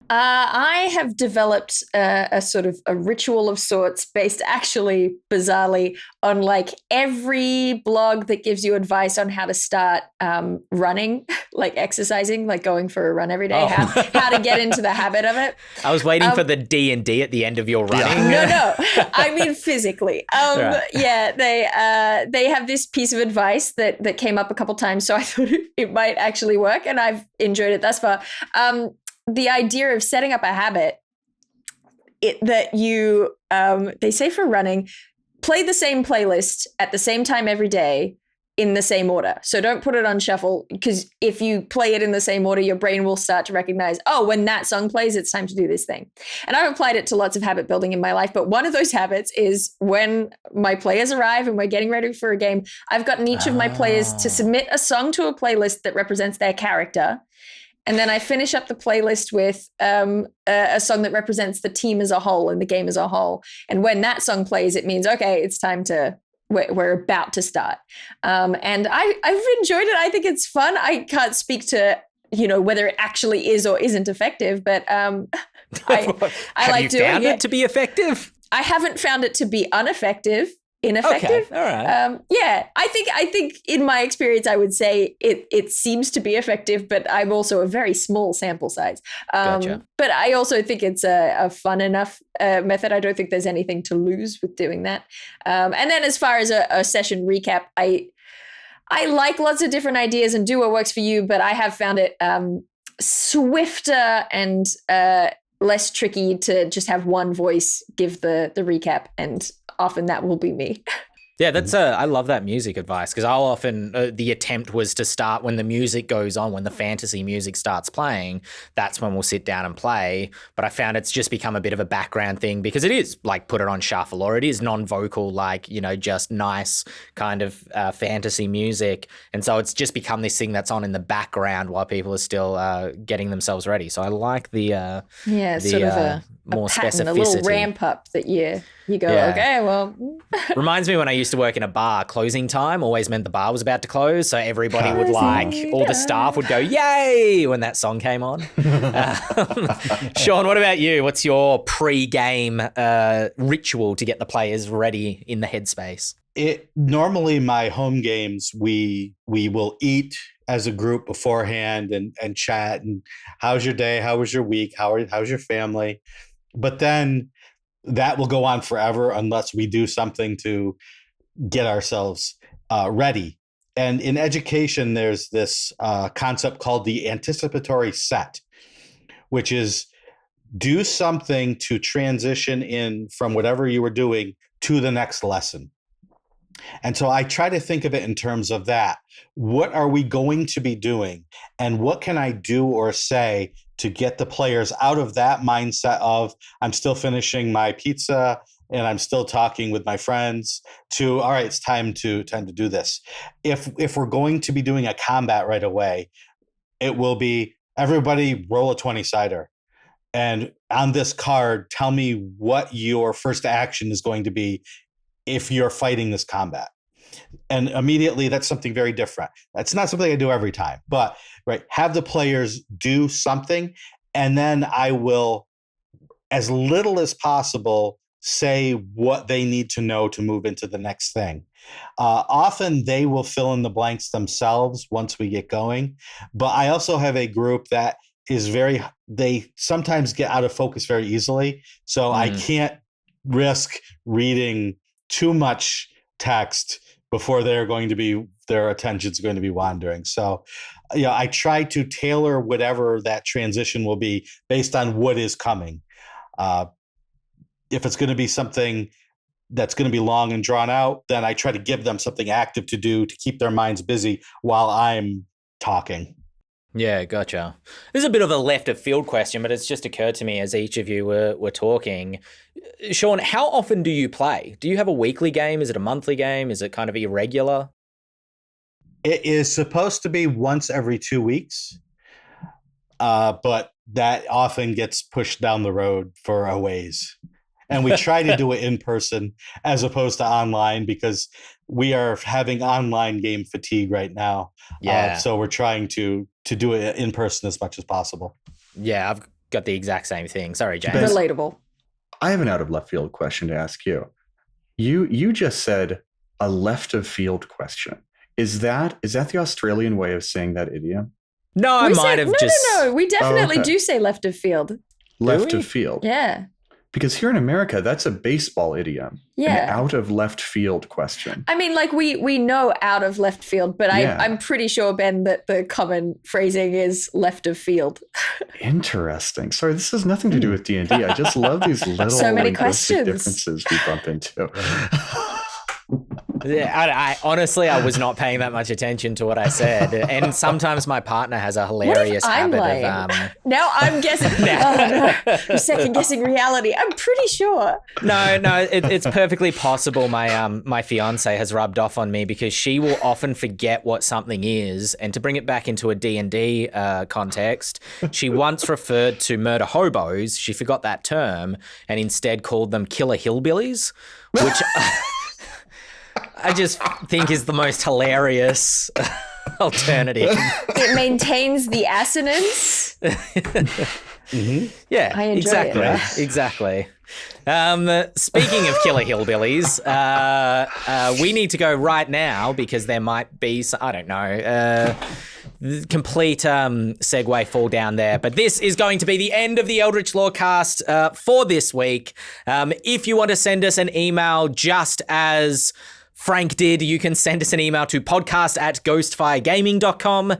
I have developed a sort of a ritual of sorts based actually bizarrely on like every blog that gives you advice on how to start running, like exercising, like going for a run every day, how to get into the habit of it. I was waiting for the D&D at the end of your running. No, I mean physically. Right. Yeah, they have this piece of advice that came up a couple times, so I thought it might actually work, and I've enjoyed it thus far. The idea of setting up a habit that you, they say for running, play the same playlist at the same time every day in the same order. So don't put it on shuffle, because if you play it in the same order, your brain will start to recognize, oh, when that song plays, it's time to do this thing. And I've applied it to lots of habit building in my life. But one of those habits is when my players arrive and we're getting ready for a game, I've gotten each of my players to submit a song to a playlist that represents their character. And then I finish up the playlist with a song that represents the team as a whole and the game as a whole. And when that song plays, it means, okay, it's time to, we're about to start. And I've enjoyed it. I think it's fun. I can't speak to, whether it actually is or isn't effective, but I like doing it. Have you found it to be effective? I haven't found it to be ineffective. Okay. All right. Yeah, I think in my experience, I would say it seems to be effective, but I'm also a very small sample size. Gotcha. But I also think it's a fun enough method. I don't think there's anything to lose with doing that. And then as far as a session recap, I like lots of different ideas and do what works for you, but I have found it swifter and less tricky to just have one voice give the recap, and often that will be me. Yeah, that's I love that music advice, because I'll often the attempt was to start when the music goes on, when the fantasy music starts playing, that's when we'll sit down and play. But I found it's just become a bit of a background thing, because it is like put it on shuffle, or it is non-vocal, like, just nice kind of fantasy music. And so it's just become this thing that's on in the background while people are still getting themselves ready. So I like the sort of a more pattern, specificity. a little ramp up that you go, okay, well. Reminds me when I used to work in a bar, closing time always meant the bar was about to close. So everybody would all the staff would go, yay, when that song came on. Shawn, what about you? What's your pre-game ritual to get the players ready in the headspace? Normally my home games, we will eat as a group beforehand and chat and how's your day? How was your week? How's your family? But then that will go on forever unless we do something to get ourselves ready. And in education, there's this concept called the anticipatory set, which is do something to transition in from whatever you were doing to the next lesson. And so I try to think of it in terms of that. What are we going to be doing? And what can I do or say to get the players out of that mindset of I'm still finishing my pizza and I'm still talking with my friends to, all right, it's time to do this. If we're going to be doing a combat right away, it will be everybody roll a 20-sider. And on this card, tell me what your first action is going to be if you're fighting this combat. And immediately that's something very different. That's not something I do every time, but have the players do something, and then I will, as little as possible, say what they need to know to move into the next thing. Often they will fill in the blanks themselves once we get going, but I also have a group that is they sometimes get out of focus very easily. So I can't risk reading too much text before their attention's going to be wandering. So, I try to tailor whatever that transition will be based on what is coming. If it's going to be something that's going to be long and drawn out, then I try to give them something active to do to keep their minds busy while I'm talking. Yeah, gotcha. This is a bit of a left of field question, but it's just occurred to me as each of you were talking. Shawn, how often do you play? Do you have a weekly game? Is it a monthly game? Is it kind of irregular? It is supposed to be once every 2 weeks, but that often gets pushed down the road for a ways. And we try to do it in person as opposed to online because we are having online game fatigue right now. Yeah. So we're trying to do it in person as much as possible. Yeah, got the exact same thing. Sorry, James. Ben- Relatable. I have an out of left field question to ask you. You just said a left of field question. Is that the Australian way of saying that idiom? No, I might have just. No. We definitely okay. do say left of field. Left we? of field. Yeah. Because here in America, that's a baseball idiom. Yeah. An out of left field question. I mean, like we know out of left field, but Yeah. I'm pretty sure, Ben, that the common phrasing is left of field. Interesting. Sorry, this has nothing to do with D&D. I just love these little So many linguistic questions. differences we bump into. Yeah, I honestly, I was not paying that much attention to what I said, and sometimes my partner has a hilarious I'm habit lying? of. Now I'm guessing. Oh, no. I'm second guessing reality. I'm pretty sure. No, it's perfectly possible. My fiance has rubbed off on me because she will often forget what something is, and to bring it back into a D&D context, she once referred to murder hobos. She forgot that term and instead called them killer hillbillies, which. I just think is the most hilarious alternative. It maintains the assonance. Mm-hmm. Yeah, I enjoy exactly, it. exactly. Speaking of killer hillbillies, we need to go right now because there might be some, I don't know, complete segue fall down there. But this is going to be the end of the Eldritch Lorecast for this week. If you want to send us an email just as Frank did, you can send us an email to podcast@ghostfiregaming.com,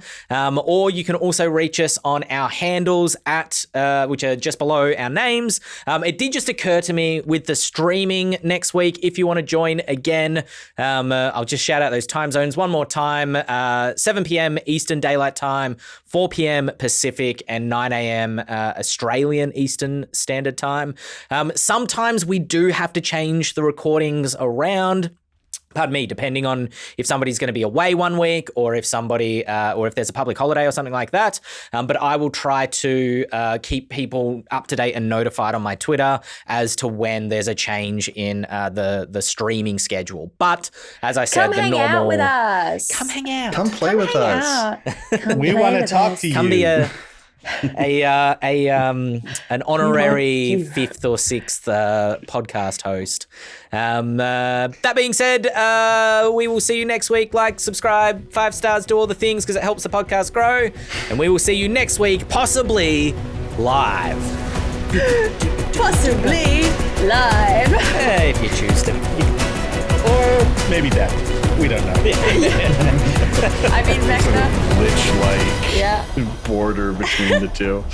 or you can also reach us on our handles which are just below our names. It did just occur to me with the streaming next week, if you want to join again, I'll just shout out those time zones one more time, 7 p.m. Eastern Daylight Time, 4 p.m. Pacific, and 9 a.m. Australian Eastern Standard Time. Sometimes we do have to change the recordings around. Pardon me, depending on if somebody's going to be away one week or if or if there's a public holiday or something like that. But I will try to keep people up to date and notified on my Twitter as to when there's a change in the streaming schedule. But as I said, Come hang out with us. Come hang out. Come play with us. We want to talk to you. Come be an honorary fifth or sixth podcast host. That being said, we will see you next week. Like, subscribe, 5 stars, do all the things because it helps the podcast grow. And we will see you next week, possibly live. Possibly live. If you choose to. Or maybe dead. We don't know. I mean, Vecna. Lich-like Yeah. border between the two.